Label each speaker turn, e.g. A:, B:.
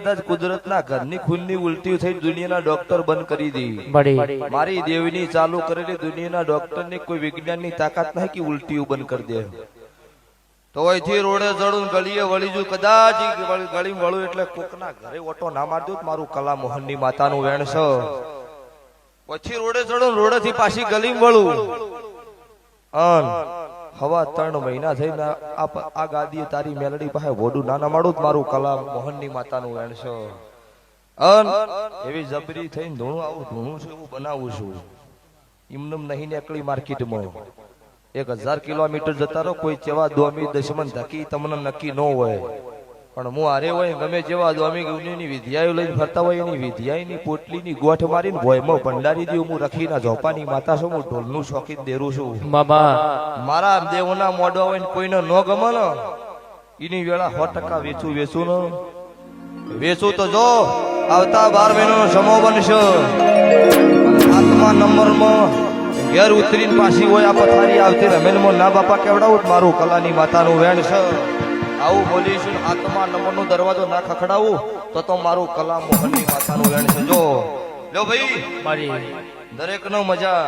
A: કદાચ કુદરતના ઘરની ખૂનની ઉલટી થઈ દુનિયાના ડોક્ટર બંધ કરી દી મારી દેવની ચાલુ કરેલી દુનિયાના ડોક્ટરની કોઈ વિજ્ઞાનની તાકાત નહીં કે ઉલટીઓ બંધ કરી દે તો અહીંથી રોડે ચડું ગલીએ વળી જુ કદાચ ગળી વળું એટલે કોકના ઘરે ઓટો ના મારજો મારું કલા મોહનની માતાનું વેણ છે પછી રોડે ચડું રોડેથી પાછી ગલી વળું હવા 3 મહિના થઈને આ ગાદીએ તારી મેલડી પાસે વોડું નાના માડું મારું કલા મોહનની માતાનું વેણ છે એવી જબરી થઈને ધૂણું આવું ધૂણું છે એવું બનાવું છું એમનેમ નહીં નીકળી માર્કેટમાં 1000 કિલોમીટર જતા રહો કોઈ જેવા દોમી દુશ્મન ધકી તમને નક્કી ન હોય પણ હું હારે હોય ગમે જેવા દોમી ગુની વિદ્યાઓ લઈને ફરતા હોય એની વિદ્યાની પોટલીની ગોઠ મારીને ભોયમાં ભંડારી દઉં હું રખીના ઝોપાની માતા છું હું ઢોલનું શોખીન દેરું છું મારા દેવના મોઢા હોય કોઈને ન ગમે ને એની વેળા 100% વેચું ને વેચું તો જો આવતા 12 મહિનાનો સમો બનશે 7મા નંબરમાં ઘેર ઉતરીને પાછી હોય આ પથારી આવતી રમેલમાં ના બાપા કેવડાવું મારું કલાની માતાનું વેણ છે આવું બોલીશું 7મા નંબરનો દરવાજો ના ખખડાવું તો મારું કલા મોહનની માતાનું વેણ છે જો લો ભાઈ દરેકનો મજા